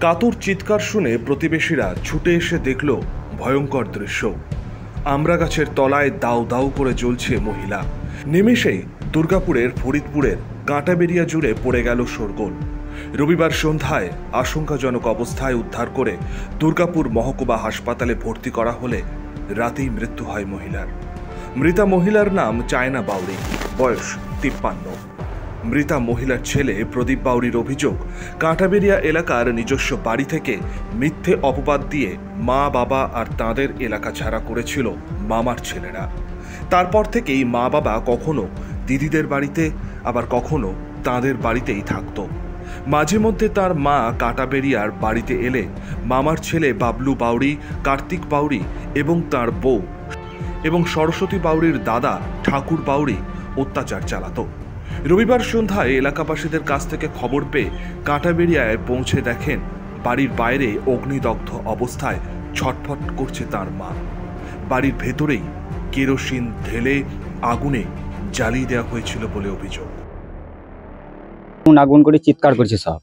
কাতর চিৎকার শুনে প্রতিবেশীরা ছুটে এসে দেখল ভয়ঙ্কর দৃশ্য। আমড়া গাছের তলায় দাউ দাউ করে জ্বলছে মহিলা। নিমেষেই দুর্গাপুরের ফরিদপুরের কাঁটাবেড়িয়া জুড়ে পড়ে গেল শোরগোল। রবিবার সন্ধ্যায় আশঙ্কাজনক অবস্থায় উদ্ধার করে দুর্গাপুর মহকুমা হাসপাতালে ভর্তি করা হলে রাতেই মৃত্যু হয় মহিলার। মৃতা মহিলার নাম চায়না বাউরি, বয়স 53। মৃতা মহিলার ছেলে প্রদীপ বাউরির অভিযোগ, কাঁটাবেড়িয়া এলাকার নিজস্ব বাড়ি থেকে মিথ্যে অপবাদ দিয়ে মা বাবা আর তাঁদের এলাকা ছাড়া করেছিল মামার ছেলেরা। তারপর থেকেই মা বাবা কখনো দিদিদের বাড়িতে আবার কখনো তাঁদের বাড়িতেই থাকত। মাঝে মধ্যে তার মা কাঁটাবেড়িয়ার বাড়িতে এলে মামার ছেলে বাবলু বাউরি, কার্তিক বাউরি এবং তার বউ এবং সরস্বতী বাউরির দাদা ঠাকুর বাউরি অত্যাচার চালাত। রবিবার সন্ধ্যায় এলাকাবাসীদের কাছ থেকে খবর পেয়ে কাঁটাবেড়িয়ায় পৌঁছে দেখেন বাড়ির বাইরে অগ্নিদগ্ধ অবস্থায় ছটফট করছে তার মা। বাড়ির ভেতরেই কেরোসিন ঢেলে আগুনে জ্বালিয়ে দেওয়া হয়েছিল বলে অভিযোগ। আগুন করে চিৎকার করছে, সব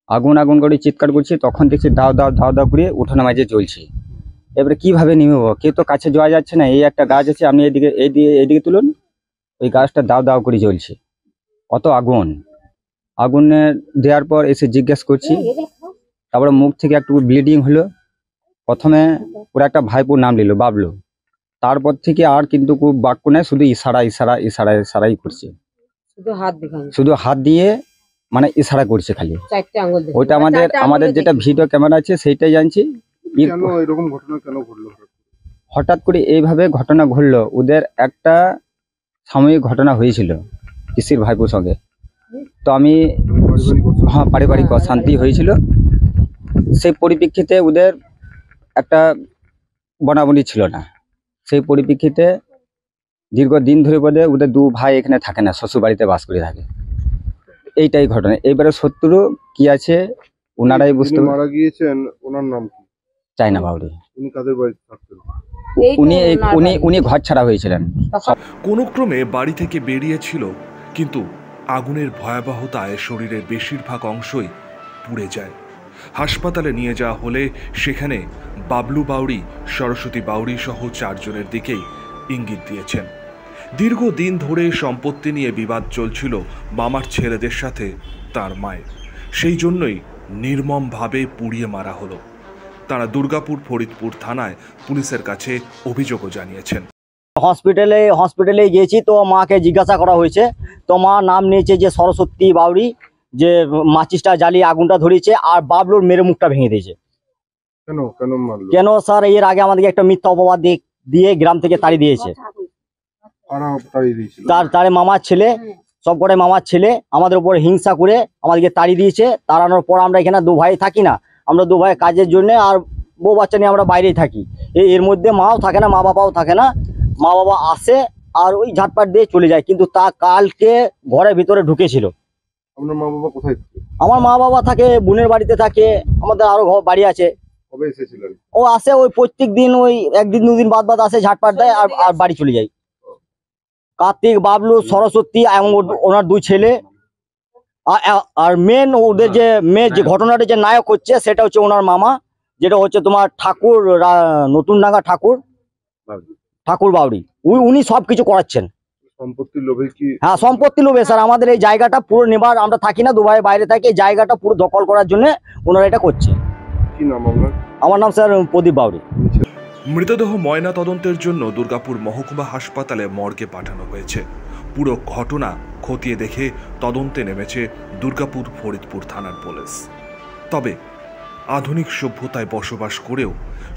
আগুন করে চিৎকার করছে। তখন দেখছি দাও দাও দাও দাও করে উঠোনে মাঝে জ্বলছে। এবারে কিভাবে নেমে কেউ তো কাছে যাওয়া যাচ্ছে না। এই একটা গাছ আছে, আপনি এইদিকে তুলুন, ওই গাছটা দাও দাও করে জ্বলছে। কত আগুনে দেওয়ার পর এসে জিজ্ঞেস করছি, তারপরে মুখ থেকে একটু ব্লিডিং হলো। প্রথমে পুরো একটা ভাইপুর নাম নিল বাবলু, তারপর থেকে আর কিন্তু খুব বাক্য নেই, শুধু ইশারাই করছে। শুধু হাত দিয়ে মানে ইশারা করছে খালি। ওইটা আমাদের যেটা ভিডিও ক্যামেরা আছে সেইটাই জানছি। হঠাৎ করে এইভাবে ঘটনা ঘটলো। ওদের একটা সাময়িক ঘটনা হয়েছিল পিসির ভাইপুর সঙ্গে, তো আমি পারিবারিক অশান্তি হয়েছিল। সেই পরিপ্রেক্ষিতে ওদের একটা বনাবনি ছিল না। সেই পরিপ্রেক্ষিতে দীর্ঘদিন ধরে বোধ ওদের দু ভাই এখানে থাকে না, শ্বশুর বাড়িতে বাস করে থাকে। এইটাই ঘটনা। এইবারে শত্রু কি আছে ওনারাই বুঝতে। মারা গিয়েছেন, ওনার নাম কি? চায়না বাউরি। উনি কাদের বাড়িতে থাকতেন? উনি ঘর ছাড়া হয়েছিলেন। কোনো ক্রমে বাড়ি থেকে বেরিয়েছিল, কিন্তু আগুনের ভয়াবহতায় শরীরের বেশিরভাগ অংশই পুড়ে যায়। হাসপাতালে নিয়ে যাওয়া হলে সেখানে বাবলু বাউরি, সরস্বতী বাউরি সহ 4 জনের দিকেই ইঙ্গিত দিয়েছেন। দীর্ঘদিন ধরে সম্পত্তি নিয়ে বিবাদ চলছিল মামার ছেলেদের সাথে তার মায়ের। সেই জন্যই নির্মমভাবে পুড়িয়ে মারা হলো। তারা দুর্গাপুর ফরিদপুর থানায় পুলিশের কাছে অভিযোগও জানিয়েছেন। হসপিটালে গিয়েছি, তো মাকে জিজ্ঞাসা করা হয়েছে, তো মা নাম নিয়েছে যে সরস্বতী বাউরি, যে মাচিসটা জ্বালিয়ে আগুনটা ধরিয়েছে আর বাবলুর মেরে মুখটা ভেঙে দিয়েছে। কেন স্যার? এর আগে আমাদেরকে একটা মিথ্যা অপবাদ দিয়ে গ্রাম থেকে তাড়িয়ে দিয়েছে। তার মামার ছেলে, সব কটাই মামার ছেলে, আমাদের উপর হিংসা করে আমাদেরকে তাড়িয়ে দিয়েছে। তাড়ানোর পর আমরা এখানে 2 ভাই থাকি না, আমরা 2 ভাই কাজের জন্য আর বউ বাচ্চা নিয়ে আমরা বাইরেই থাকি। এর মধ্যে মাও থাকে না, মা বাবাও থাকে না। মা বাবা আসে আর ওই ঝাটপাট দিয়ে চলে যায়, কিন্তু তা কালকে ঘরের ভিতরে ঢুকেছিল। আপনার মা বাবা কোথায় থাকে? আমার মা বাবা থাকে বোনের বাড়িতে থাকে, আমাদের আরো বাড়ি আছে। কবে এসেছিলেন? ও আসে ওই প্রত্যেক দিন, ওই 1 দিন 2 দিন বাদ আসে, ঝাটপাট দেয় আর বাড়ি চলে যায়। কার্তিক, বাবলু, সরস্বতী এবং ওনার 2 ছেলে। আর মেন ওদের যে ঘটনাটা যে নায়ক হচ্ছে সেটা হচ্ছে ওনার মামা, যেটা হচ্ছে তোমার ঠাকুর, নতুন ডাঙ্গা ঠাকুর বাউরি। উনি সবকিছু করাচ্ছেন। সম্পত্তির লোভে কি? হ্যাঁ, সম্পত্তি লোভে স্যার। আমাদের এই জায়গাটা পুরো নেবার, আমরা থাকি না, 2 ভাই বাইরে থাকি, এই জায়গাটা পুরো দখল করার জন্য ওনারা এটা করছে। কি নাম আপনার? আমার নাম স্যার প্রদীপ বাউরি। মৃতদেহ ময়না তদন্তের জন্য দুর্গাপুর মহকুমা হাসপাতালে মর্গে পাঠানো হয়েছে। পুরো ঘটনা খতিয়ে দেখে তদন্তে নেমেছে দুর্গাপুর ফরিদপুর থানার পুলিশ। তবে আধুনিক সভ্যতায় বসবাস করেও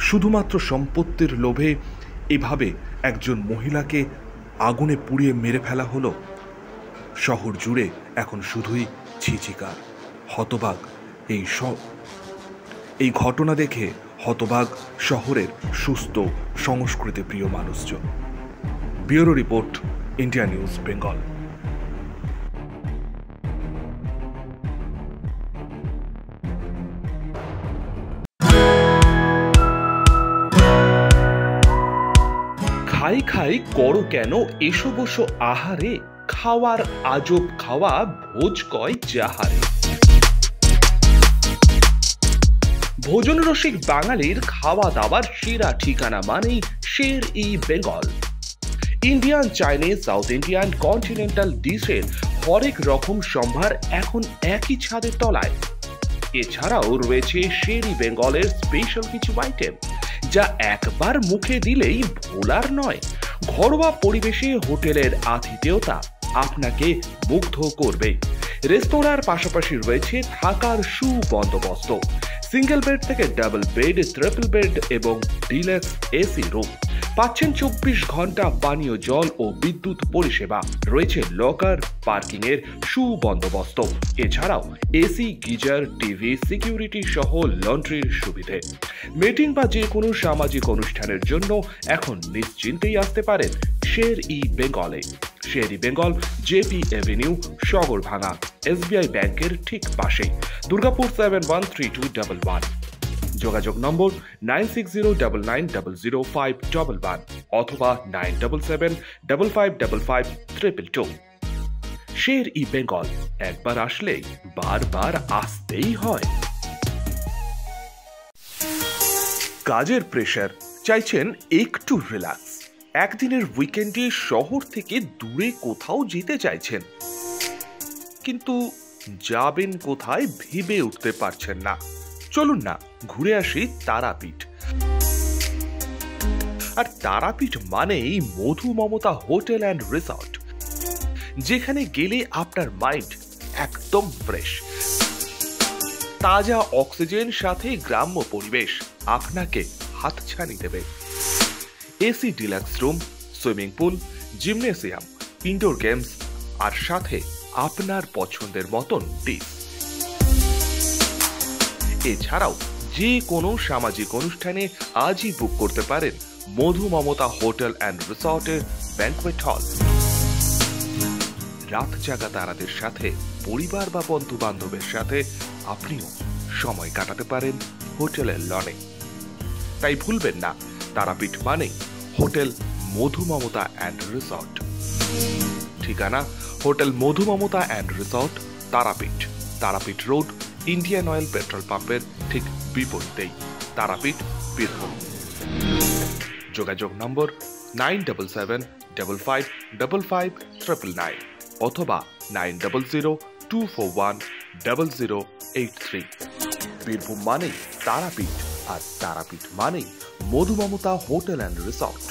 শুধুমাত্র সম্পত্তির লোভে এভাবে একজন মহিলাকে আগুনে পুড়িয়ে মেরে ফেলা হলো। শহর জুড়ে এখন শুধুই ছিচিকার। হতবাক এই ঘটনা দেখে হতবাক শহরের সুস্থ সংস্কৃতি প্রিয় মানুষজন। Bureau report, India news Bengal. খাই খাই করো কেন এসো বসো আহারে, খাওয়ার আজব খাওয়া ভোজ কয় যাহারে। ভোজন রসিক বাঙালির খাওয়া দাওয়ার সেরা ঠিকানা মানেই Sher e Bengal. Indian, Chinese, South Indian, continental ডিশের হরেক রকম সম্ভার এখন একই ছাদের তলায়। এছাড়াও রয়েছে শের ই বেঙ্গলের স্পেশাল কিছু আইটেম যা একবার মুখে দিলেই ভোলার নয়। ঘরোয়া পরিবেশে হোটেলের আতিথেয়তা আপনাকে মুগ্ধ করবে। রেস্তোরাঁর পাশাপাশি রয়েছে থাকার সুবন্দোবস্ত। সিঙ্গেল বেড থেকে ডাবল বেড, ট্রিপল বেড এবং ডিলাক্স এসি রুম। পাচ্ছেন 24 ঘন্টা পানীয় জল ও বিদ্যুৎ পরিষেবা। রয়েছে লকার, পার্কিং এর সুবন্দোবস্ত। এছাড়াও এসি, গিজার, টিভি, সিকিউরিটি সহ লন্ড্রির সুবিধে। মিটিং বা যে কোনো সামাজিক অনুষ্ঠানের জন্য এখন নিশ্চিন্তেই আসতে পারেন শের ই বেঙ্গলে। Sher e Bengal, JP avenue, Sagarbhanga, SBI ব্যাংকের ঠিক পাশে, দুর্গাপুর 713211। যোগাযোগ নম্বর 9609900511 অথবা 9775555222। শের ই বেঙ্গল, একবার আসলে বারবার আসতেই হয়। কাজের প্রেশার, চাইছেন একটু রিল্যাক্স। একদিনের উইকেন্ডে শহর থেকে দূরে কোথাও যেতে চাইছেন, কিন্তু যাবেন কোথায় ভেবে উঠতে পারছেন না। চলুন না ঘুরে আসি তারাপীঠ। আর তারাপীঠ মানেই মধু মমতা হোটেল অ্যান্ড রিসর্ট, যেখানে গেলে আপনার মাইন্ড একদম ফ্রেশ। তাজা অক্সিজেন সাথে গ্রাম্য পরিবেশ আপনাকে হাতছানি দেবে। AC deluxe room, swimming pool, gymnasium, indoor games আর সাথে আপনার পছন্দের মতন ডিশ। এছাড়াও যে কোনো সামাজিক অনুষ্ঠানে আজই বুক করতে পারেন মধু মমতা হোটেল অ্যান্ড রিসর্টের ব্যাংকুয়েট হল। রাত জাগা তারাদের সাথে, পরিবার বা বন্ধু বান্ধবের সাথে আপনিও সময় কাটাতে পারেন হোটেলের লনে। তাই ভুলবেন না, তারাপীঠ মানে hotel Madhu Mamata and resort. ঠিকানা hotel Madhu Mamata and resort, Tarapith, Tarapith road, Indian oil petrol পাম্পের ঠিক বিপরীতেই, তারাপীঠ, বীরভূম। যোগাযোগ নম্বর 9775555599 অথবা 9002410083। বীরভূম মানেই তারাপীঠ, আর তারাপীঠ মানেই মধু মমতা হোটেল অ্যান্ড রিসর্ট।